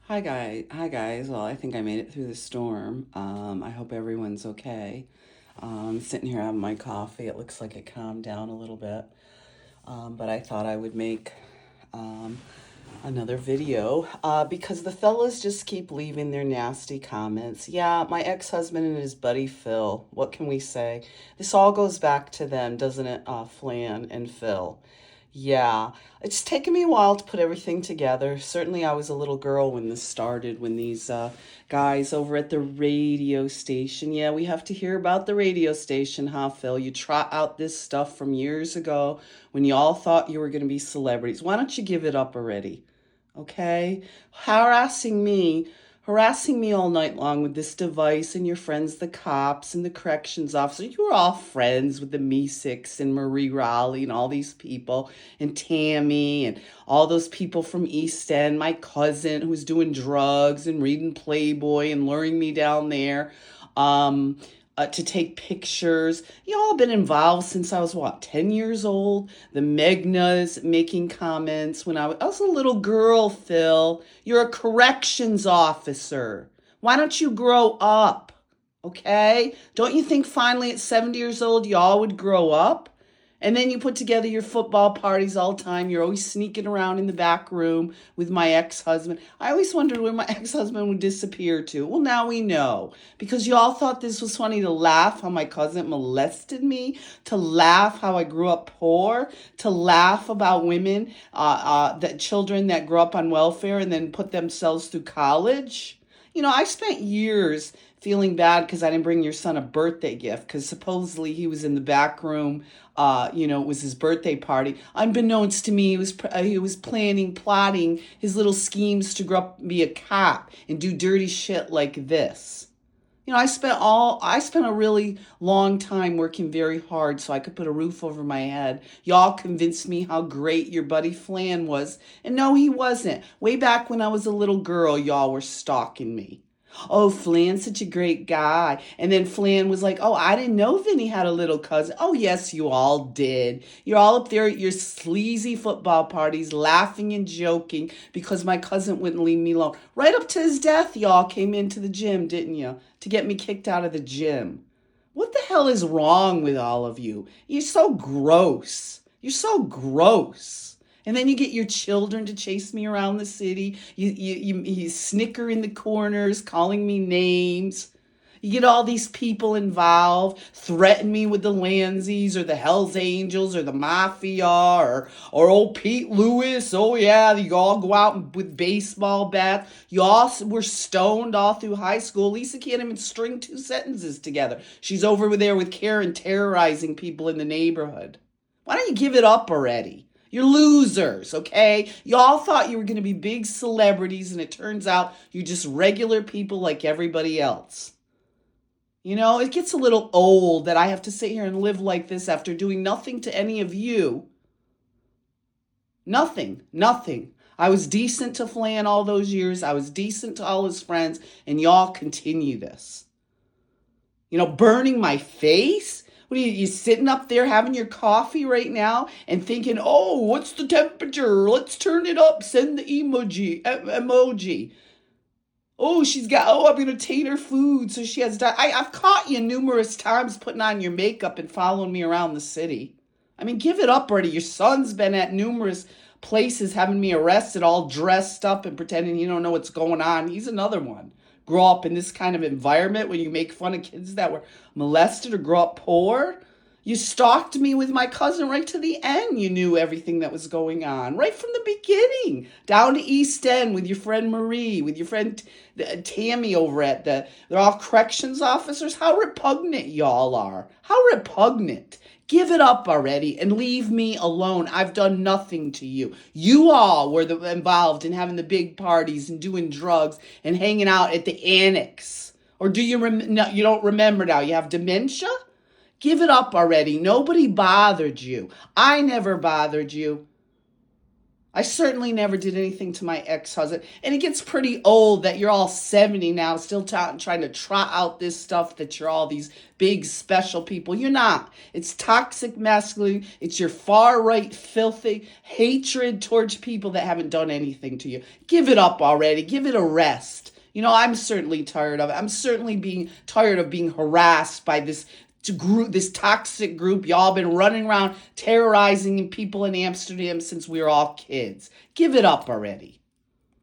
Hi guys. Well, I think I made it through the storm. I hope everyone's okay. I'm sitting here having my coffee. It looks like it calmed down a little bit. But I thought I would make um, another video because the fellas just keep leaving their nasty comments. Yeah, my ex-husband and his buddy Phil. What can we say? This all goes back to them, doesn't it, Flan and Phil? Yeah, it's taken me a while to put everything together. Certainly, I was a little girl when this started, when these guys over at the radio station, yeah, we have to hear about the radio station, huh, Phil? You trot out this stuff from years ago when you all thought you were going to be celebrities. Why don't you give it up already? Okay? Harassing me, harassing me all night long with this device and your friends, the cops and the corrections officer. You were all friends with the Meesiks and Marie Raleigh and all these people and Tammy and all those people from East End, my cousin who was doing drugs and reading Playboy and luring me down there. Um, to take pictures. Y'all been involved since I was, what, 10 years old? The Megnas making comments when I was a little girl, Phil. You're a corrections officer. Why don't you grow up? Okay? Don't you think finally at 70 years old y'all would grow up? And then you put together your football parties all the time. You're always sneaking around in the back room with my ex-husband. I always wondered where my ex-husband would disappear to. Well, now we know. Because you all thought this was funny to laugh how my cousin molested me, to laugh how I grew up poor, to laugh about women, that children that grow up on welfare and then put themselves through college. I spent years feeling bad because I didn't bring your son a birthday gift because supposedly he was in the back room. It was his birthday party. Unbeknownst to me, he was planning, plotting his little schemes to grow up and be a cop and do dirty shit like this. I spent a really long time working very hard so I could put a roof over my head. Y'all convinced me how great your buddy Flan was, and no, he wasn't. Way back when I was a little girl, y'all were stalking me. Oh, Flan's such a great guy. And then Flan was like, oh, I didn't know Vinny had a little cousin. Oh, yes, you all did. You're all up there at your sleazy football parties laughing and joking because my cousin wouldn't leave me alone. Right up to his death, y'all came into the gym, didn't you? To get me kicked out of the gym. What the hell is wrong with all of you? You're so gross. You're so gross. And then you get your children to chase me around the city. You snicker in the corners, calling me names. You get all these people involved, threaten me with the Landsies or the Hells Angels or the Mafia or old Pete Lewis. Oh, yeah, you all go out with baseball bats. You all were stoned all through high school. Lisa can't even string two sentences together. She's over there with Karen terrorizing people in the neighborhood. Why don't you give it up already? You're losers, okay? Y'all thought you were going to be big celebrities, and it turns out you're just regular people like everybody else. It gets a little old that I have to sit here and live like this after doing nothing to any of you. Nothing, nothing. I was decent to Flan all those years. I was decent to all his friends, and y'all continue this. Burning my face? What are you sitting up there having your coffee right now and thinking, oh, what's the temperature? Let's turn it up. Send the emoji. I'm going to taint her food so she has time. I've caught you numerous times putting on your makeup and following me around the city. I mean, give it up already. Your son's been at numerous places having me arrested all dressed up and pretending you don't know what's going on. He's another one. Grow up in this kind of environment when you make fun of kids that were molested or grow up poor. You stalked me with my cousin right to the end. You knew everything that was going on right from the beginning. Down to East End with your friend Marie, with your friend Tammy over at they're all corrections officers. How repugnant y'all are. How repugnant. Give it up already and leave me alone. I've done nothing to you. You all were involved in having the big parties and doing drugs and hanging out at the annex. Or do you no, you don't remember now? You have dementia? Give it up already. Nobody bothered you. I never bothered you. I certainly never did anything to my ex-husband. And it gets pretty old that you're all 70 now, still trying to trot out this stuff that you're all these big special people. You're not. It's toxic masculinity. It's your far right, filthy hatred towards people that haven't done anything to you. Give it up already. Give it a rest. I'm certainly tired of it. I'm certainly being tired of being harassed by this toxic group. Y'all been running around terrorizing people in Amsterdam since we were all kids. Give it up already.